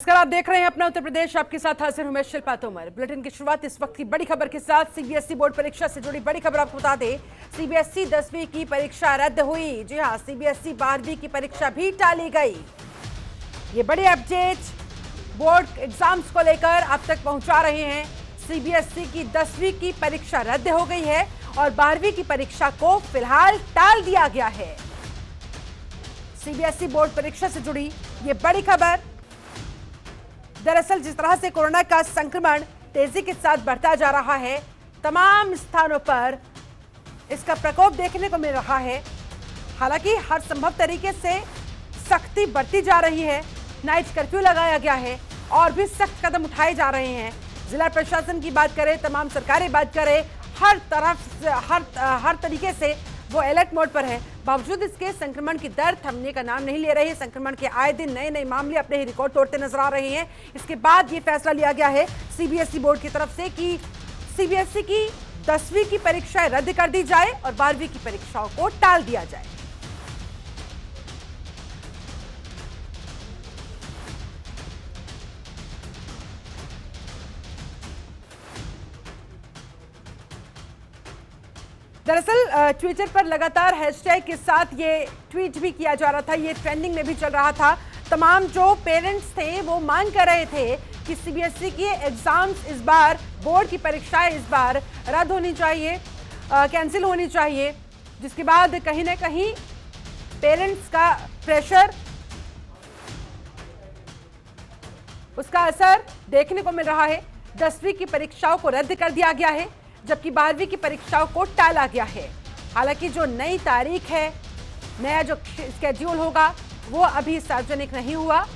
नमस्कार, आप देख रहे हैं अपना उत्तर प्रदेश। आपके साथ हाजिर हूं मैं शिल्पा तोमर। बुलेटिन की शुरुआत इस वक्त की बड़ी खबर के साथ। सीबीएसई बोर्ड परीक्षा से जुड़ी बड़ी खबर आपको बता दें। सीबीएसई 10वीं की परीक्षा रद्द हुई। जी हां, सीबीएसई 12वीं की परीक्षा भी टाली गई। ये बड़ी अपडेट बोर्ड एग्जाम्स को लेकर आप तक पहुंचा रहे हैं। सीबीएसई की 10वीं की परीक्षा रद्द हो गई है और 12वीं की परीक्षा को फिलहाल टाल दिया गया है। सीबीएसई बोर्ड परीक्षा से जुड़ी ये बड़ी खबर। दरअसल जिस तरह से कोरोना का संक्रमण तेजी के साथ बढ़ता जा रहा है, तमाम स्थानों पर इसका प्रकोप देखने को मिल रहा है। हालांकि हर संभव तरीके से सख्ती बढ़ती जा रही है। नाइट कर्फ्यू लगाया गया है और भी सख्त कदम उठाए जा रहे हैं। जिला प्रशासन की बात करें, तमाम सरकारें बात करें, हर तरफ से हर तरीके से वो अलर्ट मोड पर है। बावजूद इसके संक्रमण की दर थमने का नाम नहीं ले रही है। संक्रमण के आए दिन नए नए मामले अपने ही रिकॉर्ड तोड़ते नजर आ रहे हैं। इसके बाद ये फैसला लिया गया है सीबीएसई बोर्ड की तरफ से कि सीबीएसई की 10वीं की परीक्षाएं रद्द कर दी जाए और 12वीं की परीक्षाओं को टाल दिया जाए। दरअसल ट्विटर पर लगातार हैशटैग के साथ ये ट्वीट भी किया जा रहा था, ये ट्रेंडिंग में भी चल रहा था। तमाम जो पेरेंट्स थे वो मांग कर रहे थे कि सीबीएसई के एग्जाम्स इस बार, बोर्ड की परीक्षाएं इस बार रद्द होनी चाहिए, कैंसिल होनी चाहिए। जिसके बाद कहीं ना कहीं पेरेंट्स का प्रेशर, उसका असर देखने को मिल रहा है। 10वीं की परीक्षाओं को रद्द कर दिया गया है जबकि 12वीं की परीक्षाओं को टाला गया है। हालांकि जो नई तारीख है, नया जो स्केड्यूल होगा वो अभी सार्वजनिक नहीं हुआ।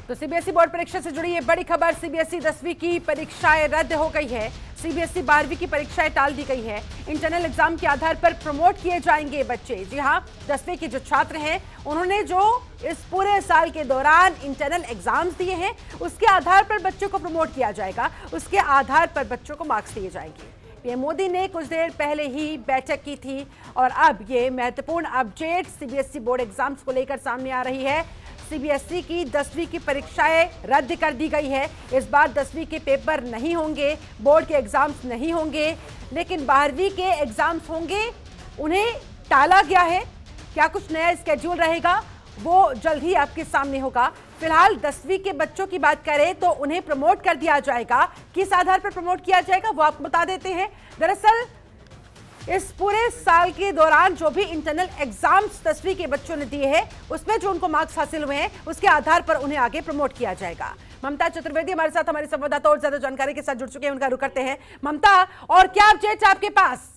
तो सीबीएसई बोर्ड परीक्षा से जुड़ी ये बड़ी खबर। सीबीएसई 10वीं की परीक्षाएं रद्द हो गई है। सीबीएसई 12वीं की परीक्षाएं टाल दी गई है। इंटरनल एग्जाम के आधार पर प्रमोट किए जाएंगे बच्चे। जी हां, 10वीं के जो छात्र हैं उन्होंने जो इस पूरे साल के दौरान इंटरनल एग्जाम्स दिए हैं उसके आधार पर बच्चों को प्रमोट किया जाएगा। उसके आधार पर बच्चों को मार्क्स दिए जाएंगे। पीएम मोदी ने कुछ देर पहले ही बैठक की थी और अब ये महत्वपूर्ण अपडेट सीबीएसई बोर्ड एग्जाम्स को लेकर सामने आ रही है। सीबीएसई की 10वीं की परीक्षाएं रद्द कर दी गई है। इस बार 10वीं के पेपर नहीं होंगे, बोर्ड के एग्जाम्स नहीं होंगे, लेकिन 12वीं के एग्जाम्स होंगे, उन्हें टाला गया है। क्या कुछ नया स्केड्यूल रहेगा वो जल्द ही आपके सामने होगा। फिलहाल 10वीं के बच्चों की बात करें तो उन्हें प्रमोट कर दिया जाएगा। किस आधार पर प्रमोट किया जाएगा वो आपको बता देते हैं। दरअसल इस पूरे साल के दौरान जो भी इंटरनल एग्जाम्स 10वीं के बच्चों ने दिए हैं उसमें जो उनको मार्क्स हासिल हुए हैं उसके आधार पर उन्हें आगे प्रमोट किया जाएगा। ममता चतुर्वेदी हमारे साथ, हमारे संवाददाता और ज्यादा जानकारी के साथ जुड़ चुके हैं, उनका रुख करते हैं। ममता, और क्या अपडेट्स आपके पास?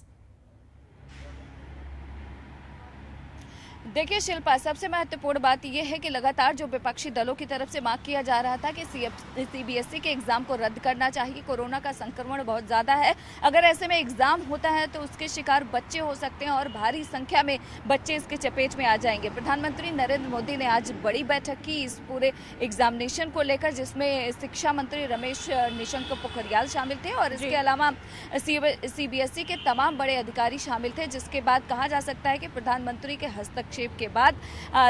देखिए शिल्पा, सबसे महत्वपूर्ण बात यह है कि लगातार जो विपक्षी दलों की तरफ से मांग किया जा रहा था कि सीबीएसई के एग्जाम को रद्द करना चाहिए। कोरोना का संक्रमण बहुत ज़्यादा है, अगर ऐसे में एग्जाम होता है तो उसके शिकार बच्चे हो सकते हैं और भारी संख्या में बच्चे इसके चपेट में आ जाएंगे। प्रधानमंत्री नरेंद्र मोदी ने आज बड़ी बैठक की इस पूरे एग्जामिनेशन को लेकर, जिसमें शिक्षा मंत्री रमेश निशंक पोखरियाल शामिल थे और इसके अलावा सीबीएसई के तमाम बड़े अधिकारी शामिल थे। जिसके बाद कहा जा सकता है कि प्रधानमंत्री के हस्तक्षेप के बाद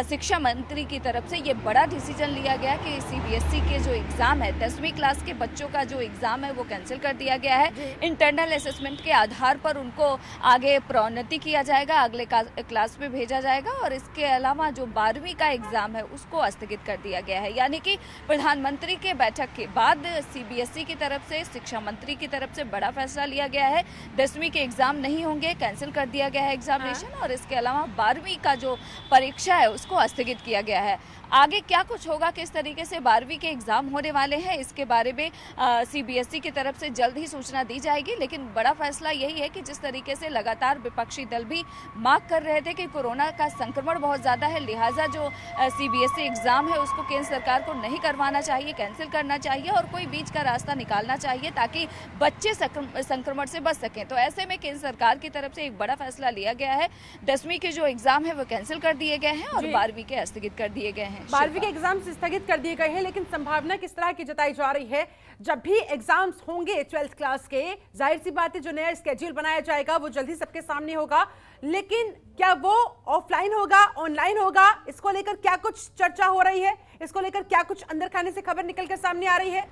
शिक्षा मंत्री की तरफ से ये बड़ा डिसीजन लिया गया कि सीबीएसई के जो एग्जाम है, 10वीं क्लास के बच्चों का जो एग्जाम है वो कैंसिल कर दिया गया है। इंटरनल असेसमेंट के आधार पर उनको आगे प्रोन्नति किया जाएगा, अगले क्लास में भेजा जाएगा और इसके अलावा जो 12वीं का एग्जाम है उसको स्थगित कर दिया गया है। यानी कि प्रधानमंत्री के बैठक के बाद सीबीएसई की तरफ से, शिक्षा मंत्री की तरफ से बड़ा फैसला लिया गया है। 10वीं के एग्जाम नहीं होंगे, कैंसिल कर दिया गया है एग्जामिनेशन और इसके अलावा 12वीं का जो परीक्षा है उसको स्थगित किया गया है। आगे क्या कुछ होगा, किस तरीके से 12वीं के एग्जाम होने वाले हैं, इसके बारे में सीबीएसई की तरफ से जल्द ही सूचना दी जाएगी। लेकिन बड़ा फैसला यही है कि जिस तरीके से लगातार विपक्षी दल भी मांग कर रहे थे कि कोरोना का संक्रमण बहुत ज़्यादा है, लिहाजा जो सीबीएसई एग्जाम है उसको केंद्र सरकार को नहीं करवाना चाहिए, कैंसिल करना चाहिए और कोई बीच का रास्ता निकालना चाहिए ताकि बच्चे संक्रमण से बच सकें। तो ऐसे में केंद्र सरकार की तरफ से एक बड़ा फैसला लिया गया है। 10वीं के जो एग्जाम है वो कैंसिल कर दिए गए हैं और 12वीं के स्थगित कर दिए गए हैं। 12वीं के एग्जाम स्थगित कर दिए गए हैं, लेकिन संभावना किस तरह की जताई जा रही है जब भी एग्जाम्स होंगे 12th क्लास के, जाहिर सी बात है जो नया स्केड्यूल बनाया जाएगा वो जल्दी सबके सामने होगा, लेकिन क्या वो ऑफलाइन होगा, ऑनलाइन होगा, इसको लेकर क्या कुछ चर्चा हो रही है? इसको लेकर क्या कुछ अंदर खाने से खबर निकल कर सामने आ रही है?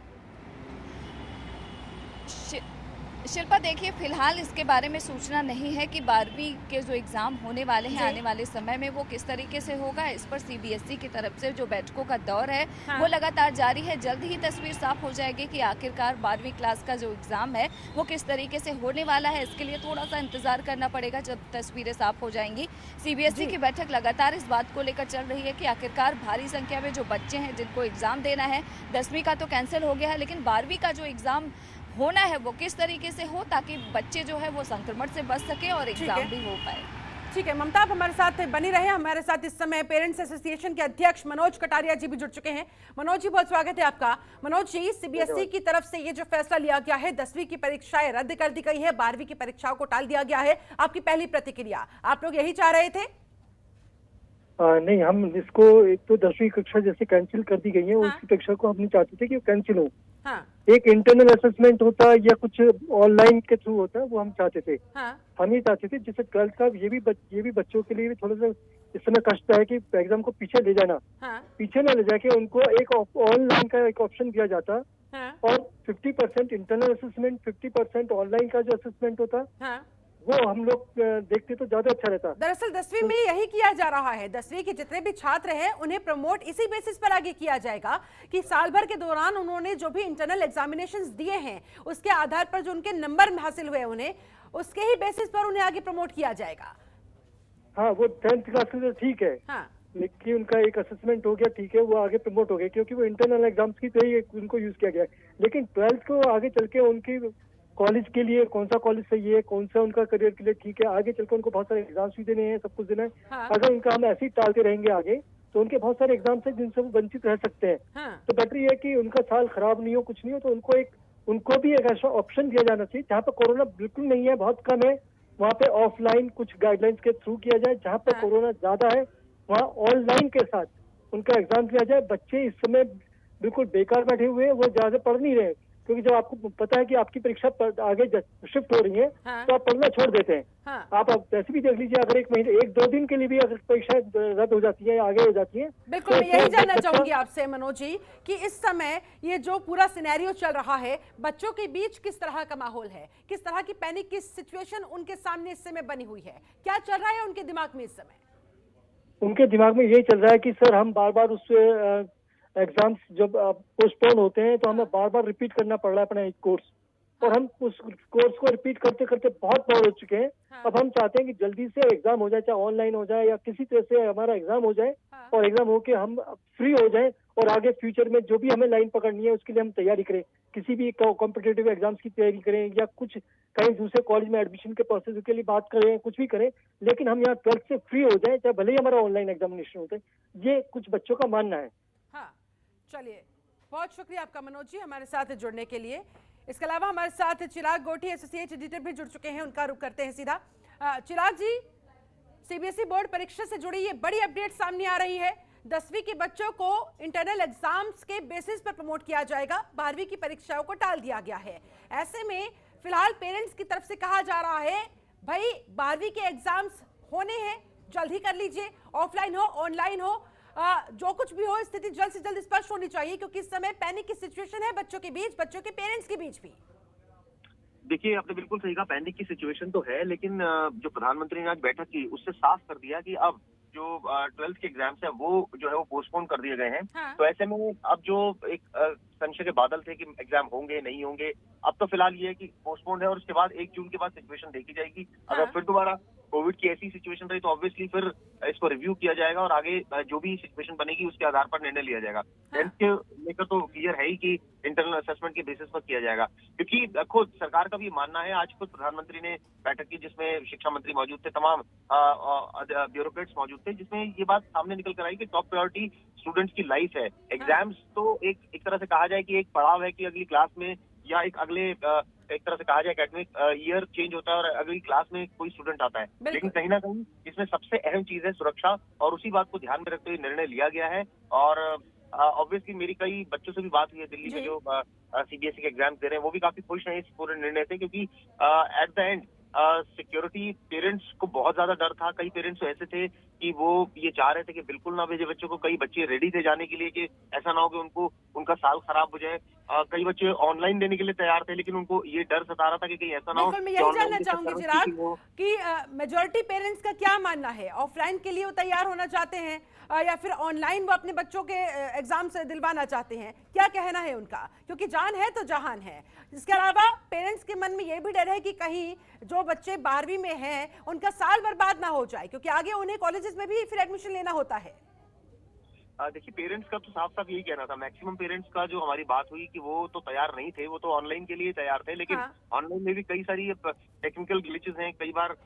शिल्पा, देखिए फिलहाल इसके बारे में सूचना नहीं है कि 12वीं के जो एग्जाम होने वाले हैं आने वाले समय में वो किस तरीके से होगा। इस पर सीबीएसई की तरफ से जो बैठकों का दौर है वो लगातार जारी है। जल्द ही तस्वीर साफ हो जाएगी कि आखिरकार 12वीं क्लास का जो एग्जाम है वो किस तरीके से होने वाला है। इसके लिए थोड़ा सा इंतजार करना पड़ेगा जब तस्वीरें साफ हो जाएंगी। सीबीएसई की बैठक लगातार इस बात को लेकर चल रही है कि आखिरकार भारी संख्या में जो बच्चे हैं जिनको एग्जाम देना है, 10वीं का तो कैंसिल हो गया है, लेकिन 12वीं का जो एग्जाम होना है वो किस तरीके से हो ताकि बच्चे जो है वो संक्रमण से बच सके और एग्जाम भी हो पाए। ठीक है ममता, आप हमारे साथ बनी रहे। हमारे साथ इस समय पेरेंट्स एसोसिएशन के अध्यक्ष मनोज कटारिया जी भी जुड़ चुके हैं। मनोज जी, बहुत स्वागत है आपका। मनोज जी, सीबीएसई की तरफ से ये जो फैसला लिया गया है, 10वीं की परीक्षाएं रद्द कर दी गई है, 12वीं की परीक्षाओं को टाल दिया गया है, आपकी पहली प्रतिक्रिया? आप लोग यही चाह रहे थे? नहीं, हम इसको एक तो 10वीं कक्षा जैसे कैंसिल कर दी गई है, उसकी कक्षा को हम नहीं चाहते थे कि वो कैंसिल हो। एक इंटरनल असेसमेंट होता या कुछ ऑनलाइन के थ्रू होता, वो हम चाहते थे। हम ये चाहते थे जैसे 12th का ये भी बच्चों के लिए भी थोड़ा सा इस समय कष्ट है कि एग्जाम को पीछे ले जाना, पीछे ना ले जाके उनको एक ऑनलाइन का एक ऑप्शन दिया जाता और 50% इंटरनल असेसमेंट, 50% ऑनलाइन का जो असेसमेंट होता वो हम लोग देखते तो ज्यादा अच्छा रहता। दरअसल 10वीं में यही किया जा रहा है। 10वीं के जितने भी छात्र हैं उन्हें प्रमोट इसी बेसिस पर आगे किया जाएगा कि साल भर के दौरान उन्होंने जो भी इंटरनल एग्जामिनेशंस दिए हैं उसके आधार पर जो उनके नंबर हासिल हुए उन्हें उसके ही बेसिस पर उन्हें आगे प्रमोट किया जाएगा। हाँ, वो 10th क्लास में तो ठीक है, लेकिन उनका एक असेसमेंट हो गया, ठीक है, वो आगे प्रमोट हो गए क्योंकि वो इंटरनल एग्जाम्स की तरह ही उनको यूज किया गया है। लेकिन 12th को आगे चल के उनकी कॉलेज के लिए कौन सा कॉलेज सही है, कौन सा उनका करियर के लिए ठीक है, आगे चलकर उनको बहुत सारे एग्जाम्स भी देने हैं, सब कुछ देना है। अगर उनका हम ऐसे ही टालते रहेंगे आगे तो उनके बहुत सारे एग्जाम्स हैं जिनसे वो वंचित रह सकते हैं। तो बेटर ये है कि उनका साल खराब नहीं हो, कुछ नहीं हो, तो उनको भी एक ऐसा ऑप्शन दिया जाना चाहिए जहाँ पर कोरोना बिल्कुल नहीं है, बहुत कम है, वहाँ पे ऑफलाइन कुछ गाइडलाइंस के थ्रू किया जाए। जहाँ पर कोरोना ज्यादा है वहाँ ऑनलाइन के साथ उनका एग्जाम किया जाए। बच्चे इस समय बिल्कुल बेकार बैठे हुए हैं, वो ज्यादा पढ़ नहीं रहे क्योंकि जब आपको पता है कि आपकी परीक्षा आगे शिफ्ट हो रही है तो आप पढ़ना छोड़ देते हैं। आप वैसे भी देख लीजिए, अगर 1-2 दिन के लिए भी अगर परीक्षा रद्द हो जाती है या आगे हो जाती है। बिल्कुल, मैं यही जानना चाहूंगी आपसे मनोज जी कि इस समय ये जो पूरा सिनेरियो चल रहा है, बच्चों के बीच किस तरह का माहौल है, किस तरह की पैनिक की सिचुएशन उनके सामने इस समय बनी हुई है, क्या चल रहा है उनके दिमाग में इस समय? उनके दिमाग में यही चल रहा है कि सर हम बार बार उससे एग्जाम्स जब पोस्टपोन होते हैं तो हमें बार बार रिपीट करना पड़ रहा है अपना एक कोर्स, और हम उस कोर्स को रिपीट करते करते बहुत बोर हो चुके हैं। अब हम चाहते हैं कि जल्दी से एग्जाम हो जाए, चाहे ऑनलाइन हो जाए या किसी तरह से हमारा एग्जाम हो जाए और एग्जाम होके हम फ्री हो जाए और आगे फ्यूचर में जो भी हमें लाइन पकड़नी है उसके लिए हम तैयारी करें, किसी भी कॉम्पिटेटिव एग्जाम्स की तैयारी करें या कुछ कहीं दूसरे कॉलेज में एडमिशन के प्रोसेस के लिए बात करें, कुछ भी करें, लेकिन हम यहाँ 12th से फ्री हो जाए, चाहे भले ही हमारा ऑनलाइन एग्जामिनेशन होता है। ये कुछ बच्चों का मानना है। चलिए, बहुत शुक्रिया आपका मनोज जी हमारे साथ जुड़ने के लिए। इसके अलावा हमारे साथ चिराग गोठी एसोसिएट एडिटर भी जुड़ चुके हैं, उनका रुख करते हैं सीधा। चिराग जी, सीबीएसई बोर्ड परीक्षा से जुड़ी ये बड़ी अपडेट सामने आ रही है। 10वीं के बच्चों को इंटरनल एग्जाम्स के बेसिस पर प्रमोट किया जाएगा, 12वीं की परीक्षाओं को टाल दिया गया है। ऐसे में फिलहाल पेरेंट्स की तरफ से कहा जा रहा है भाई 12वीं के एग्जाम्स होने हैं, जल्द ही कर लीजिए, ऑफलाइन हो ऑनलाइन हो, जो कुछ भी हो स्थिति जल्द से जल्द स्पष्ट होनी चाहिए क्योंकि इस समय पैनिक की सिचुएशन है बच्चों के बीच, बच्चों के पेरेंट्स के बीच भी। देखिए, आपने बिल्कुल सही कहा, पैनिक की सिचुएशन तो है, लेकिन जो प्रधानमंत्री ने आज बैठक की उससे साफ कर दिया कि अब जो 12th के एग्जाम्स है वो जो है वो पोस्टपोन कर दिए गए हैं। तो ऐसे में अब जो एक संशय के बादल थे कि एग्जाम होंगे नहीं होंगे, अब तो फिलहाल ये है कि पोस्टपोन है और उसके बाद 1 जून के बाद सिचुएशन देखी जाएगी। अगर फिर दोबारा कोविड की ऐसी सिचुएशन रही तो ऑब्वियसली फिर इसको रिव्यू किया जाएगा और आगे जो भी सिचुएशन बनेगी उसके आधार पर निर्णय लिया जाएगा। 10th के लेकर तो क्लियर है ही कि इंटरनल असेसमेंट के बेसिस पर किया जाएगा, क्योंकि खुद सरकार का भी मानना है। आज खुद प्रधानमंत्री ने बैठक की जिसमें शिक्षा मंत्री मौजूद थे, तमाम ब्यूरोक्रेट्स मौजूद थे, जिसमें ये बात सामने निकल कर आई कि टॉप प्रायोरिटी स्टूडेंट्स की लाइफ है। एग्जाम्स तो एक तरह से कहा जाए कि एक पड़ाव है कि अगली क्लास में या एक अगले एक तरह से कहा जाए एकेडमिक ईयर चेंज होता है और अगली क्लास में कोई स्टूडेंट आता है, लेकिन कहीं ना कहीं इसमें सबसे अहम चीज है सुरक्षा, और उसी बात को ध्यान में रखते हुए निर्णय लिया गया है। और ऑब्वियसली मेरी कई बच्चों से भी बात हुई है दिल्ली में जो सीबीएसई के एग्जाम दे रहे हैं, वो भी काफी खुश हैं इस पूरे निर्णय से, क्योंकि at the end security, parents को बहुत ज्यादा डर था। कई पेरेंट्स तो ऐसे थे कि वो ये चाह रहे थे कि बिल्कुल ना भेजे बच्चों को। कई बच्चे रेडी थे जाने के लिए कि ऐसा ना हो कि उनका साल खराब हो जाए। कई बच्चे ऑनलाइन देने के लिए तैयार थे, लेकिन उनको ये डर सता रहा था कि कहीं ऐसा ना हो। मैं यही जानना चाहूंगी चिराग कि मेजॉरिटी पेरेंट्स का क्या मानना है, ऑफलाइन के लिए वो तैयार होना चाहते हैं या फिर ऑनलाइन वो अपने बच्चों के एग्जाम से दिलवाना चाहते हैं, क्या कहना है उनका? क्योंकि जान है तो जहान है। इसके अलावा पेरेंट्स के मन में ये भी डर है कि कहीं जो बच्चे 12वीं में हैं उनका साल बर्बाद ना हो जाए, क्योंकि आगे उन्हें कॉलेजेस में भी फिर एडमिशन लेना होता है। देखिए, पेरेंट्स का तो साफ साफ यही कहना था। मैक्सिमम पेरेंट्स का जो हमारी बात हुई कि वो तो तैयार नहीं थे, वो तो ऑनलाइन के लिए तैयार थे, लेकिन ऑनलाइन में भी कई सारी टेक्निकल ग्लिचेस हैं। कई बार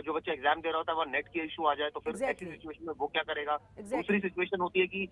जो बच्चा एग्जाम दे रहा होता है वह नेट के इशू आ जाए तो फिर ऐसी सिचुएशन में वो क्या करेगा। दूसरी सिचुएशन होती है कि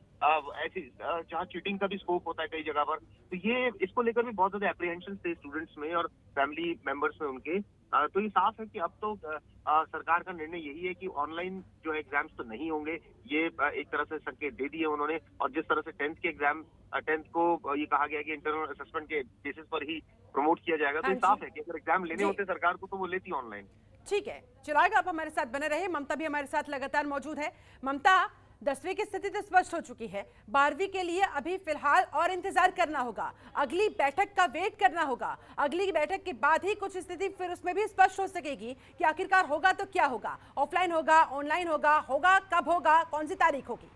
ऐसी जहाँ चीटिंग का भी स्कोप होता है कई जगह पर, तो ये इसको लेकर भी बहुत ज्यादा एप्रीहेंशन थे स्टूडेंट्स में और फैमिली मेंबर्स में उनके। तो ये साफ है कि अब तो सरकार का निर्णय यही है कि ऑनलाइन जो एग्जाम्स तो नहीं होंगे, ये एक तरह से संकेत दे दिए उन्होंने। और जिस तरह से 10th के एग्जाम, 10th को ये कहा गया कि इंटरनल असेसमेंट के बेसिस पर ही प्रमोट किया जाएगा, तो ये साफ है कि अगर एग्जाम लेने होते सरकार को तो वो लेती ऑनलाइन। ठीक है चिराग, आप हमारे साथ बने रहे। ममता भी हमारे साथ लगातार मौजूद है। ममता, 10वीं की स्थिति तो स्पष्ट हो चुकी है, 12वीं के लिए अभी फिलहाल और इंतजार करना होगा, अगली बैठक का वेट करना होगा। अगली बैठक के बाद ही कुछ स्थिति फिर उसमें भी स्पष्ट हो सकेगी कि आखिरकार होगा तो क्या होगा, ऑफलाइन होगा, ऑनलाइन होगा, होगा कब होगा, कौन सी तारीख होगी।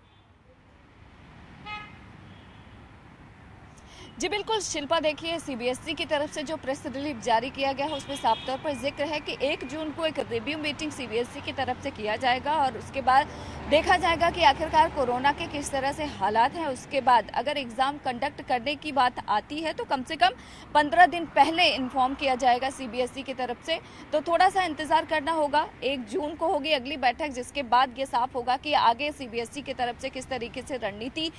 जी बिल्कुल शिल्पा, देखिए सीबीएसई की तरफ से जो प्रेस रिलीज जारी किया गया है उसमें साफ तौर पर जिक्र है कि 1 जून को एक रिव्यू मीटिंग सीबीएसई की तरफ से किया जाएगा और उसके बाद देखा जाएगा कि आखिरकार कोरोना के किस तरह से हालात हैं। उसके बाद अगर एग्जाम कंडक्ट करने की बात आती है तो कम से कम 15 दिन पहले इन्फॉर्म किया जाएगा सीबीएसई की तरफ से। तो थोड़ा सा इंतजार करना होगा। 1 जून को होगी अगली बैठक, जिसके बाद ये साफ होगा कि आगे सीबीएसई की तरफ से किस तरीके से रणनीति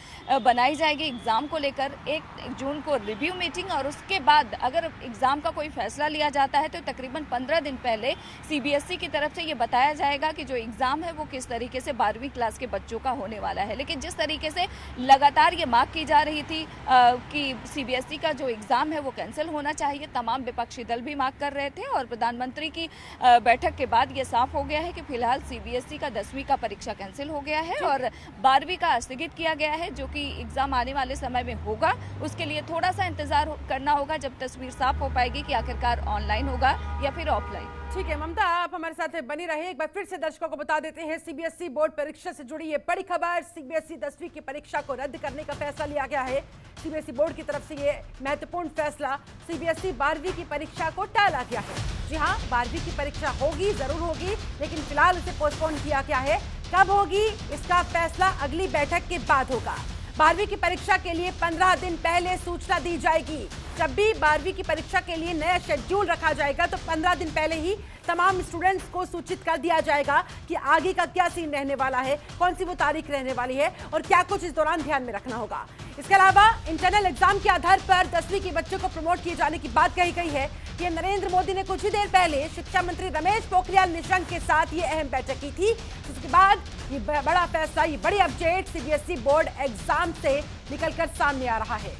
बनाई जाएगी एग्जाम को लेकर। 1 जून को रिव्यू मीटिंग और उसके बाद अगर एग्जाम का कोई फैसला लिया जाता है तो तकरीबन 15 दिन पहले सीबीएसई की तरफ से ये बताया जाएगा कि जो एग्जाम है वो किस तरीके से 12वीं क्लास के बच्चों का होने वाला है। लेकिन जिस तरीके से लगातार ये मांग की जा रही थी कि सीबीएसई का जो एग्जाम है वो कैंसिल होना चाहिए, तमाम विपक्षी दल भी मांग कर रहे थे और प्रधानमंत्री की बैठक के बाद ये साफ हो गया है कि फिलहाल सीबीएसई का 10वीं का परीक्षा कैंसिल हो गया है और 12वीं का स्थगित किया गया है, जो कि एग्जाम आने वाले समय में होगा। उसके लिए थोड़ा सा इंतजार करना होगा जब तस्वीर साफ हो पाएगी कि आखिरकार ऑनलाइन होगा या फिर ऑफलाइन। ठीक है ममता, आप हमारे साथ बनी रहे। एक बार फिर से दर्शकों को बता देते हैं, सीबीएसई बोर्ड परीक्षा से जुड़ी ये बड़ी खबर। सीबीएसई 10वीं की परीक्षा को रद्द करने का फैसला लिया गया है। सीबीएसई बोर्ड की तरफ से ये महत्वपूर्ण फैसला, सीबीएसई 12वीं की परीक्षा को टाला गया है। जी हाँ, 12वीं की परीक्षा होगी, जरूर होगी, लेकिन फिलहाल उसे पोस्टपोन किया गया है। कब होगी इसका फैसला अगली बैठक के बाद होगा। 12वीं की परीक्षा के लिए 15 दिन पहले सूचना दी जाएगी। जब भी 12वीं की परीक्षा के लिए नया शेड्यूल रखा जाएगा तो 15 दिन पहले ही तमाम स्टूडेंट्स को सूचित कर दिया जाएगा कि आगे का क्या सीन रहने वाला है, कौन सी वो तारीख रहने वाली है और क्या कुछ इस दौरान ध्यान में रखना होगा। इसके अलावा इंटरनल एग्जाम के आधार पर 10वीं के बच्चों को प्रमोट किए जाने की बात कही गई है। कि नरेंद्र मोदी ने कुछ ही देर पहले शिक्षा मंत्री रमेश पोखरियाल निशंक के साथ ये अहम बैठक की थी। उसके बाद ये बड़ा फैसला, ये बड़ी अपडेट सीबीएसई बोर्ड एग्जाम से निकलकर सामने आ रहा है।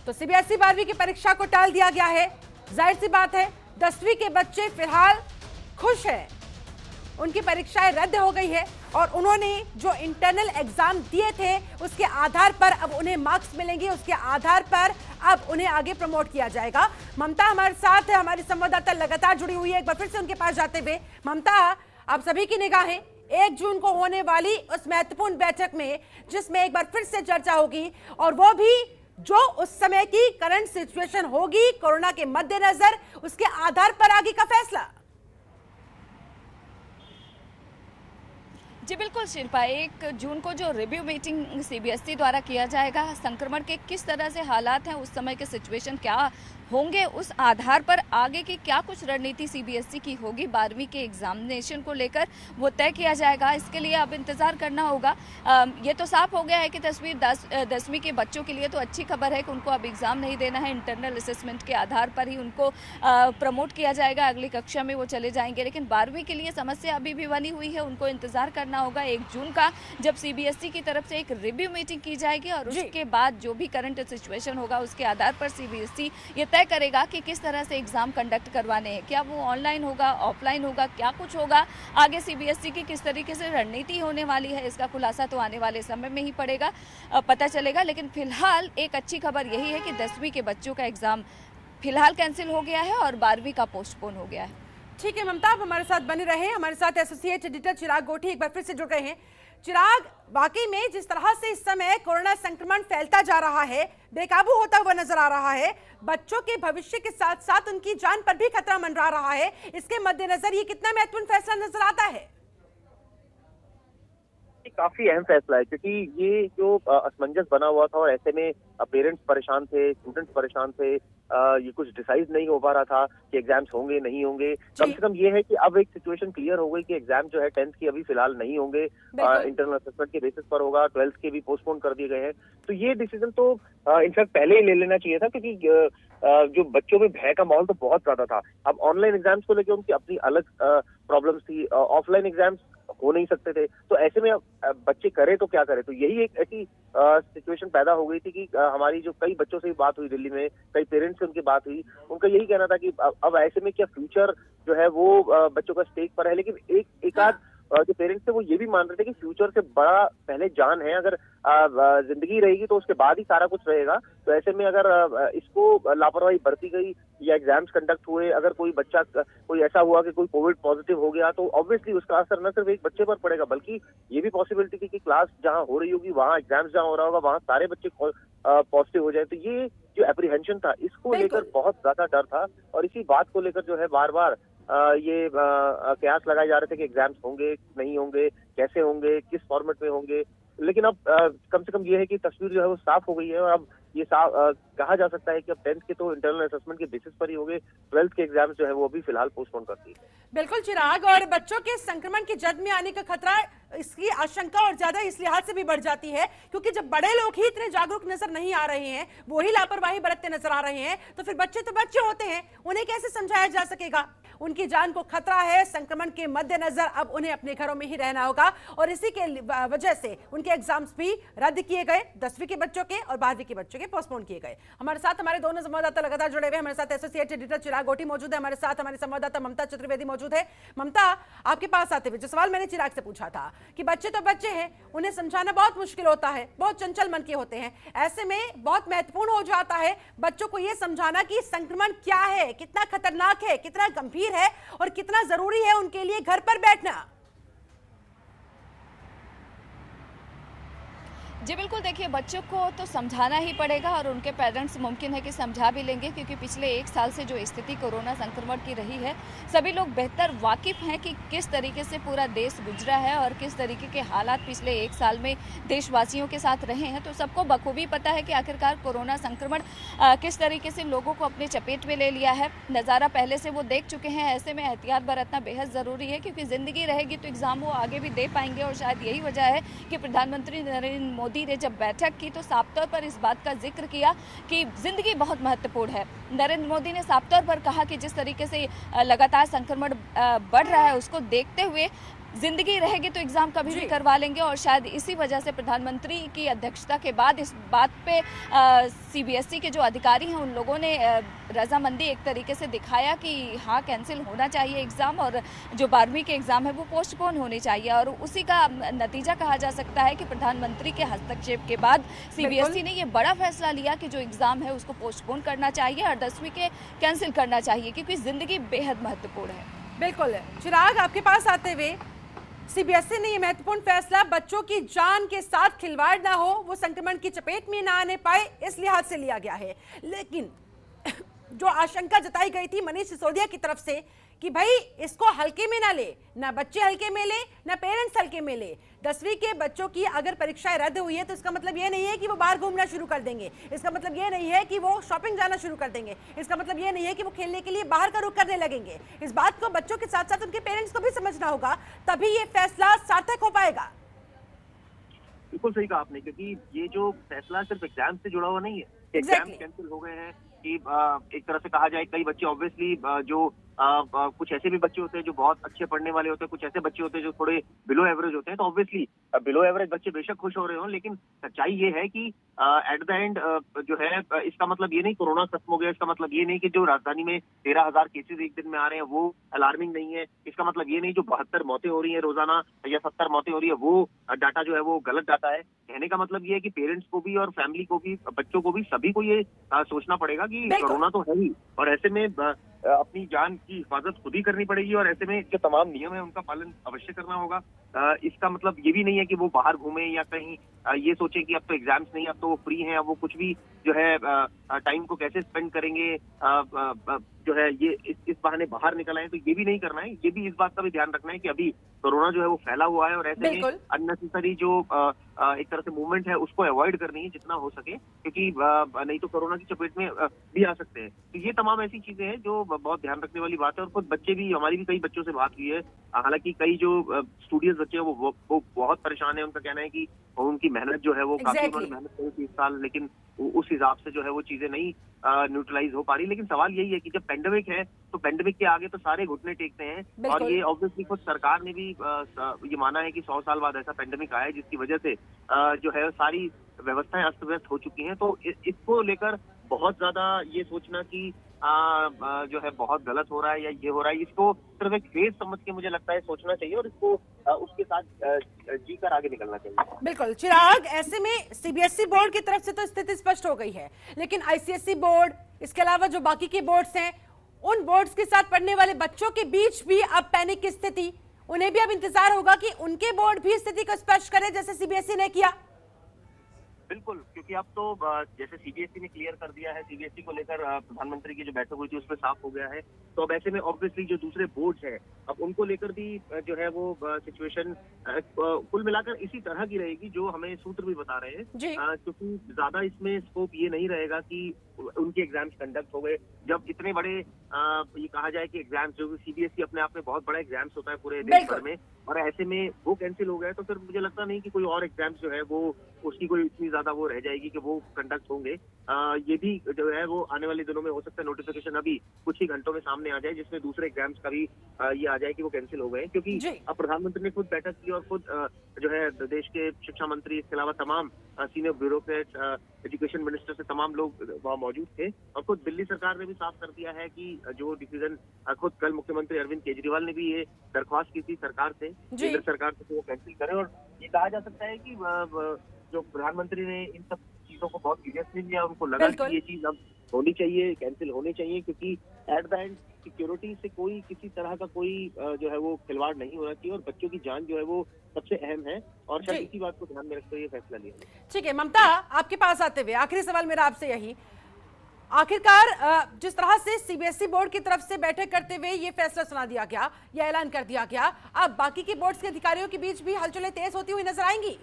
तो सीबीएसई 12वीं की परीक्षा को टाल दिया गया है। जाहिर सी बात है 10वीं के बच्चे फिलहाल खुश हैं, उनकी परीक्षाएं रद्द हो गई है और उन्होंने जो इंटरनल एग्जाम दिए थे उसके आधार पर अब उन्हें मार्क्स मिलेंगे, उसके आधार पर अब उन्हें आगे प्रमोट किया जाएगा। ममता हमारे साथ है, हमारी संवाददाता लगातार जुड़ी हुई है। एक बार फिर से उनके पास जाते हुए, ममता, आप सभी की निगाहें 1 जून को होने वाली उस महत्वपूर्ण बैठक में, जिसमें एक बार फिर से चर्चा होगी और वो भी जो उस समय की करंट सिचुएशन होगी कोरोना के मद्देनजर, उसके आधार पर आगे का फैसला। जी बिल्कुल शिल्पा, 1 जून को जो रिव्यू मीटिंग सीबीएसई द्वारा किया जाएगा, संक्रमण के किस तरह से हालात हैं, उस समय के सिचुएशन क्या होंगे, उस आधार पर आगे की क्या कुछ रणनीति सीबीएसई की होगी 12वीं के एग्जामिनेशन को लेकर, वो तय किया जाएगा। इसके लिए अब इंतजार करना होगा। ये तो साफ हो गया है कि तस्वीर 10वीं के बच्चों के लिए तो अच्छी खबर है कि उनको अब एग्जाम नहीं देना है, इंटरनल असेसमेंट के आधार पर ही उनको प्रमोट किया जाएगा, अगली कक्षा में वो चले जाएंगे। लेकिन 12वीं के लिए समस्या अभी भी बनी हुई है, उनको इंतजार करना करना होगा 1 जून का, जब सीबीएसई की तरफ से एक रिव्यू मीटिंग की जाएगी और उसके बाद जो भी करंट सिचुएशन होगा उसके आधार पर सीबीएसई ये तय करेगा कि किस तरह से एग्जाम कंडक्ट करवाने हैं, क्या वो ऑनलाइन होगा, ऑफलाइन होगा, क्या कुछ होगा, आगे सीबीएसई की किस तरीके से रणनीति होने वाली है, इसका खुलासा तो आने वाले समय में ही पता चलेगा। लेकिन फिलहाल एक अच्छी खबर यही है कि 10वीं के बच्चों का एग्जाम फिलहाल कैंसिल हो गया है और 12वीं का पोस्टपोन हो गया है। ठीक है ममता, आप हमारे साथ बने रहे। हमारे साथ एसोसिएट एडिटर चिराग गोठी एक बार फिर से जुड़ गए हैं। चिराग, वाकई में जिस तरह से इस समय कोरोना संक्रमण फैलता जा रहा है, बेकाबू होता हुआ नजर आ रहा है, बच्चों के भविष्य के साथ साथ उनकी जान पर भी खतरा मंडरा रहा है, इसके मद्देनजर ये कितना महत्वपूर्ण फैसला नजर आता है? काफी अहम फैसला है, क्योंकि ये जो असमंजस बना हुआ था और ऐसे में पेरेंट्स परेशान थे, स्टूडेंट्स परेशान थे, ये कुछ डिसाइड नहीं हो पा रहा था कि एग्जाम्स होंगे नहीं होंगे। कम से कम ये है कि अब एक सिचुएशन क्लियर हो गई कि एग्जाम जो है 10th की अभी फिलहाल नहीं होंगे, इंटरनल असेसमेंट के बेसिस पर होगा, 12th के भी पोस्टपोन कर दिए गए हैं। तो ये डिसीजन तो इनफैक्ट पहले ही ले लेना चाहिए था, क्योंकि जो बच्चों में भय का माहौल तो बहुत ज्यादा था। अब ऑनलाइन एग्जाम्स को लेकर उनकी अपनी अलग प्रॉब्लम्स थी, ऑफलाइन एग्जाम्स हो नहीं सकते थे, तो ऐसे में बच्चे करे तो क्या करे। तो यही एक ऐसी सिचुएशन पैदा हो गई थी कि हमारी जो कई बच्चों से भी बात हुई दिल्ली में, कई पेरेंट्स से उनकी बात हुई, उनका यही कहना था कि अब ऐसे में क्या फ्यूचर जो है वो बच्चों का स्टेक पर है। लेकिन एक आध जो पेरेंट्स थे वो ये भी मान रहे थे कि फ्यूचर से बड़ा पहले जान है, अगर जिंदगी रहेगी तो उसके बाद ही सारा कुछ रहेगा। तो ऐसे में अगर इसको लापरवाही बरती गई या एग्जाम्स कंडक्ट हुए, अगर कोई बच्चा कोई ऐसा हुआ कि कोई कोविड पॉजिटिव हो गया, तो ऑब्वियसली उसका असर न सिर्फ एक बच्चे पर पड़ेगा, बल्कि ये भी पॉसिबिलिटी थी कि क्लास जहां हो रही होगी, वहां एग्जाम्स जहां हो रहा होगा, वहां सारे बच्चे पॉजिटिव हो जाए। तो ये जो एप्रीहेंशन था, इसको लेकर बहुत ज्यादा डर था और इसी बात को लेकर जो है बार बार ये कयास लगाए जा रहे थे कि एग्जाम्स होंगे नहीं होंगे, कैसे होंगे, किस फॉर्मेट में होंगे। लेकिन अब कम से कम ये है कि तस्वीर जो है वो साफ हो गई है और अब ये कहा जा सकता है कि अब 10th के तो इंटरनल असेसमेंट के बेसिस पर ही होंगे, 12th के एग्जाम्स जो है वो भी फिलहाल पोस्टपोन कर दिए। बिल्कुल चिराग, और बच्चों के संक्रमण की जद में आने का खतरा, इसकी आशंका और ज्यादा इस लिहाज से भी बढ़ जाती है क्योंकि जब बड़े लोग ही इतने जागरूक नजर नहीं आ रहे हैं, वो ही लापरवाही बरतते नजर आ रहे हैं, तो फिर बच्चे तो बच्चे होते हैं, उन्हें कैसे समझाया जा सकेगा? उनकी जान को खतरा है, संक्रमण के मद्देनजर अब उन्हें अपने घरों में ही रहना होगा और इसी के वजह से उनके एग्जाम्स भी रद्द किए गए, 10वीं के बच्चों के और 12वीं के बच्चों के पोस्टपोन किए गए। हमारे साथ हमारे दोनों संवाददाता लगातार जुड़े हुए। हमारे साथ एसोसिएट एडिटर चिराग गोठी मौजूद है, हमारे साथ हमारी संवाददाता ममता चतुर्वेदी मौजूद है। ममता, आपके पास आते हुए जो सवाल मैंने चिराग से पूछा था कि बच्चे तो बच्चे हैं, उन्हें समझाना बहुत मुश्किल होता है, बहुत चंचल मन के होते हैं, ऐसे में बहुत महत्वपूर्ण हो जाता है बच्चों को यह समझाना कि संक्रमण क्या है, कितना खतरनाक है, कितना गंभीर है और कितना जरूरी है उनके लिए घर पर बैठना। जी बिल्कुल, देखिए बच्चों को तो समझाना ही पड़ेगा और उनके पेरेंट्स मुमकिन है कि समझा भी लेंगे, क्योंकि पिछले 1 साल से जो स्थिति कोरोना संक्रमण की रही है, सभी लोग बेहतर वाकिफ हैं कि किस तरीके से पूरा देश गुजरा है और किस तरीके के हालात पिछले 1 साल में देशवासियों के साथ रहे हैं। तो सबको बखूबी पता है कि आखिरकार कोरोना संक्रमण किस तरीके से लोगों को अपने चपेट में ले लिया है, नज़ारा पहले से वो देख चुके हैं। ऐसे में एहतियात बरतना बेहद ज़रूरी है, क्योंकि ज़िंदगी रहेगी तो एग्ज़ाम वो आगे भी दे पाएंगे। और शायद यही वजह है कि प्रधानमंत्री नरेंद्र मोदी ने जब बैठक की तो साफ तौर पर इस बात का जिक्र किया कि जिंदगी बहुत महत्वपूर्ण है। नरेंद्र मोदी ने साफ तौर पर कहा कि जिस तरीके से लगातार संक्रमण बढ़ रहा है, उसको देखते हुए जिंदगी रहेगी तो एग्जाम कभी भी करवा लेंगे। और शायद इसी वजह से प्रधानमंत्री की अध्यक्षता के बाद इस बात पे सीबीएसई के जो अधिकारी हैं उन लोगों ने रजामंदी एक तरीके से दिखाया कि हाँ, कैंसिल होना चाहिए एग्ज़ाम और जो 12वीं के एग्ज़ाम है वो पोस्टपोन होने चाहिए। और उसी का नतीजा कहा जा सकता है कि प्रधानमंत्री के हस्तक्षेप के बाद सीबीएसई ने ये बड़ा फैसला लिया कि जो एग्ज़ाम है उसको पोस्टपोन करना चाहिए और 10वीं के कैंसिल करना चाहिए, क्योंकि ज़िंदगी बेहद महत्वपूर्ण है। बिल्कुल चिराग, आपके पास आते हुए सीबीएसई ने यह महत्वपूर्ण फैसला बच्चों की जान के साथ खिलवाड़ ना हो, वो संक्रमण की चपेट में ना आने पाए, इस लिहाज से लिया गया है। लेकिन जो आशंका जताई गई थी मनीष सिसोदिया की तरफ से कि भाई इसको हल्के में ना ले, ना बच्चे हल्के में ले, ना पेरेंट्स हल्के में ले। 10वीं के बच्चों की अगर परीक्षाएं रद्द हुई है तो इसका मतलब ये नहीं है कि वो बाहर घूमना शुरू कर देंगे, इसका मतलब ये नहीं है कि वो शॉपिंग जाना शुरू कर देंगे, इसका मतलब ये नहीं है कि वो खेलने के लिए बाहर का रुख करने लगेंगे। इस बात को बच्चों के साथ साथ उनके पेरेंट्स को भी समझना होगा, तभी ये फैसला सार्थक हो पाएगा। बिल्कुल सही कहा आपने, क्योंकि ये जो फैसला सिर्फ एग्जाम से जुड़ा हुआ नहीं है। एग्जाम कैंसिल हो गए हैं कि एक तरह से कहा जाए, कई बच्चे ऑब्वियसली जो कुछ ऐसे भी बच्चे होते हैं जो बहुत अच्छे पढ़ने वाले होते हैं, कुछ ऐसे बच्चे होते हैं जो थोड़े बिलो एवरेज होते हैं। तो ऑब्वियसली बिलो एवरेज बच्चे बेशक खुश हो रहे हो, लेकिन सच्चाई ये है कि एट द एंड जो है इसका मतलब ये नहीं कोरोना खत्म हो गया, इसका मतलब ये नहीं कि जो राजधानी में 13,000 केसेस एक दिन में आ रहे हैं वो अलार्मिंग नहीं है, इसका मतलब ये नहीं जो 72 मौतें हो रही है रोजाना या 70 मौतें हो रही है वो डाटा जो है वो गलत डाटा है। कहने का मतलब ये है कि पेरेंट्स को भी और फैमिली को भी, बच्चों को भी, सभी को ये सोचना पड़ेगा कि कोरोना तो है ही, और ऐसे में अपनी जान की हिफाजत खुद ही करनी पड़ेगी, और ऐसे में जो तमाम नियम है उनका पालन अवश्य करना होगा। इसका मतलब ये भी नहीं है कि वो बाहर घूमें या कहीं ये सोचे कि अब तो एग्जाम्स नहीं, अब तो वो फ्री हैं, अब वो कुछ भी जो है टाइम को कैसे स्पेंड करेंगे जो है ये इस बहाने बाहर निकल आए, तो ये भी नहीं करना है। ये भी इस बात का भी ध्यान रखना है कि अभी कोरोना जो है वो फैला हुआ है, और ऐसे में अननेसेसरी जो एक तरह से मूवमेंट है उसको अवॉइड करनी है जितना हो सके, क्योंकि नहीं तो कोरोना की चपेट में भी आ सकते हैं। तो ये तमाम ऐसी चीजें हैं जो बहुत ध्यान रखने वाली बात है। और खुद बच्चे भी, हमारी भी कई बच्चों से बात हुई है, हालांकि कई जो स्टूडियंस बच्चे हैं वो बहुत परेशान है। उनका कहना है कि उनकी मेहनत जो है वो काफी उन्होंने मेहनत करी थी इस साल, लेकिन उस हिसाब से जो है वो चीजें नहीं न्यूट्रलाइज हो पा रही। लेकिन सवाल यही है कि जब पेंडेमिक है तो पेंडेमिक के आगे तो सारे घुटने टेकते हैं, और ये ऑब्वियसली खुद सरकार ने भी ये माना है कि 100 साल बाद ऐसा पेंडेमिक आया है जिसकी वजह से जो है सारी व्यवस्थाएं अस्त व्यस्त हो चुकी हैं। तो इसको लेकर बहुत ज्यादा ये सोचना कि जो है बहुत गलत हो रहा है या ये हो रहा है, इसको सिर्फ एक फेज समझ के मुझे लगता है सोचना चाहिए, और इसको उसके साथ जीकर आगे निकलना चाहिए। बिल्कुल चिराग, ऐसे में सीबीएसई बोर्ड की तरफ से तो स्थिति स्पष्ट हो गई है, लेकिन आईसीएसई बोर्ड, इसके अलावा जो बाकी के बोर्ड्स हैं, उन बोर्ड्स के साथ पढ़ने वाले बच्चों के बीच भी अब पैनिक की स्थिति, उन्हें भी अब इंतजार होगा कि उनके बोर्ड भी स्थिति को स्पष्ट करे जैसे सीबीएसई ने किया। बिल्कुल, क्योंकि अब तो जैसे सीबीएसई ने क्लियर कर दिया है, सीबीएसई को लेकर प्रधानमंत्री की जो बैठक हुई थी उसमें साफ हो गया है। तो अब ऐसे में ऑब्वियसली जो दूसरे बोर्ड्स हैं अब उनको लेकर भी जो है वो सिचुएशन कुल मिलाकर इसी तरह की रहेगी जो हमें सूत्र भी बता रहे हैं, क्योंकि ज्यादा इसमें स्कोप ये नहीं रहेगा कि उनके एग्जाम्स कंडक्ट हो गए। जब इतने बड़े ये कहा जाए कि एग्जाम्स, जो सीबीएसई अपने आप में बहुत बड़ा एग्जाम्स होता है पूरे देश भर में, और ऐसे में वो कैंसिल हो गए तो फिर मुझे लगता नहीं कि कोई और एग्जाम्स जो है वो उसकी कोई इतनी ज्यादा वो रह जाएगी कि वो कंडक्ट होंगे। ये भी जो है वो आने वाले दिनों में हो सकता है नोटिफिकेशन अभी कुछ ही घंटों में सामने आ जाए, जिसमें दूसरे एग्जाम्स का भी ये आ जाए कि वो कैंसिल हो गए, क्योंकि अब प्रधानमंत्री ने खुद बैठक की और खुद जो है देश के शिक्षा मंत्री, इसके अलावा तमाम सीनियर ब्यूरोक्रेट, एजुकेशन मिनिस्टर से तमाम लोग वहाँ मौजूद थे, और खुद दिल्ली सरकार ने भी साफ कर दिया है कि जो डिसीजन खुद कल मुख्यमंत्री अरविंद केजरीवाल ने भी ये दरख्वास्त की थी सरकार से, केंद्र सरकार से, वो कैंसिल करें। और ये कहा जा सकता है कि जो प्रधानमंत्री ने इन सब चीजों को बहुत सीरियसली लिया, उनको लगा कि ये चीज अब होनी चाहिए, कैंसिल होनी चाहिए, क्योंकि एट द एंड सिक्योरिटी से कोई किसी तरह का कोई जो है वो खिलवाड़ नहीं होना चाहिए, और बच्चों की जान जो है वो सबसे अहम है, और शायद इसी बात को ध्यान में रखते हुए ये फैसला लिया। ठीक है ममता, आपके पास आते हुए आखिरी सवाल मेरा आपसे यही, आखिरकार जिस तरह से सीबीएसई बोर्ड की तरफ से बैठक करते हुए ये फैसला सुना दिया गया, यह ऐलान कर दिया गया, अब बाकी के बोर्ड्स के अधिकारियों के बीच भी हलचलें तेज होती हुई नजर आएंगी?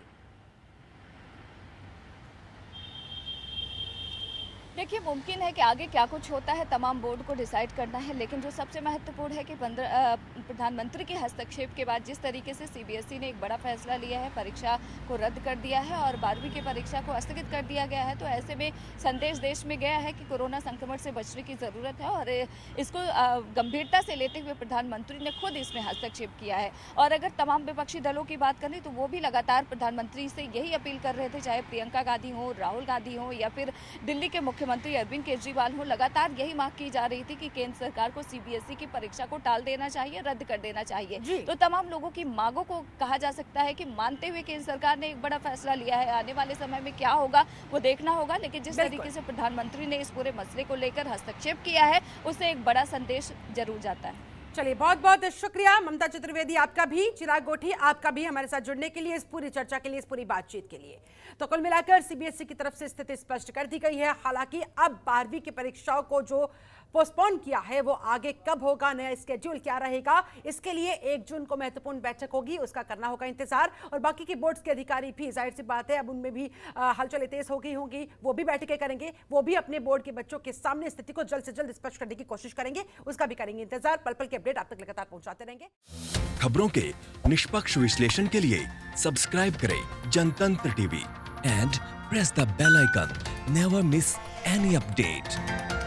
देखिए, मुमकिन है कि आगे क्या कुछ होता है तमाम बोर्ड को डिसाइड करना है, लेकिन जो सबसे महत्वपूर्ण है कि प्रधानमंत्री के हस्तक्षेप के बाद जिस तरीके से सीबीएसई ने एक बड़ा फैसला लिया है, परीक्षा को रद्द कर दिया है और 12वीं की परीक्षा को स्थगित कर दिया गया है, तो ऐसे में संदेश देश में गया है कि कोरोना संक्रमण से बचने की ज़रूरत है, और इसको गंभीरता से लेते हुए प्रधानमंत्री ने खुद इसमें हस्तक्षेप किया है। और अगर तमाम विपक्षी दलों की बात करें तो वो भी लगातार प्रधानमंत्री से यही अपील कर रहे थे, चाहे प्रियंका गांधी हो, राहुल गांधी हो, या फिर दिल्ली के मुख्यमंत्री अरविंद केजरीवाल हो, लगातार यही मांग की जा रही थी कि केंद्र सरकार को सीबीएसई की परीक्षा को टाल देना चाहिए, रद्द कर देना चाहिए। तो तमाम लोगों की मांगों को कहा जा सकता है कि मानते हुए केंद्र सरकार ने एक बड़ा फैसला लिया है। आने वाले समय में क्या होगा वो देखना होगा, लेकिन जिस तरीके से प्रधानमंत्री ने इस पूरे मसले को लेकर हस्तक्षेप किया है उससे एक बड़ा संदेश जरूर जाता है। चलिए, बहुत बहुत शुक्रिया ममता चतुर्वेदी, आपका भी, चिराग गोठी आपका भी हमारे साथ जुड़ने के लिए, इस पूरी चर्चा के लिए, इस पूरी बातचीत के लिए। तो कुल मिलाकर सीबीएसई की तरफ से स्थिति स्पष्ट कर दी गई है। हालांकि अब 12वीं की परीक्षाओं को जो पोस्टपोन किया है वो आगे कब होगा, नया स्केड्यूल क्या रहेगा, इसके लिए 1 जून को महत्वपूर्ण बैठक होगी, उसका करना होगा इंतजार। और बाकी के बोर्ड्स के अधिकारी भी, जाहिर सी बात है, अब उनमें भी हलचल तेज हो गई होंगी, वो भी बैठकें करेंगे, वो भी अपने बोर्ड के बच्चों के सामने स्थिति को जल्द से जल्द स्पष्ट करने की कोशिश करेंगे, उसका भी करेंगे इंतजार। पल पल के अपडेट आप तक लगातार पहुंचाते रहेंगे। खबरों के निष्पक्ष विश्लेषण के लिए सब्सक्राइब करें Janatantra TV and press the bell icon. Never miss any update.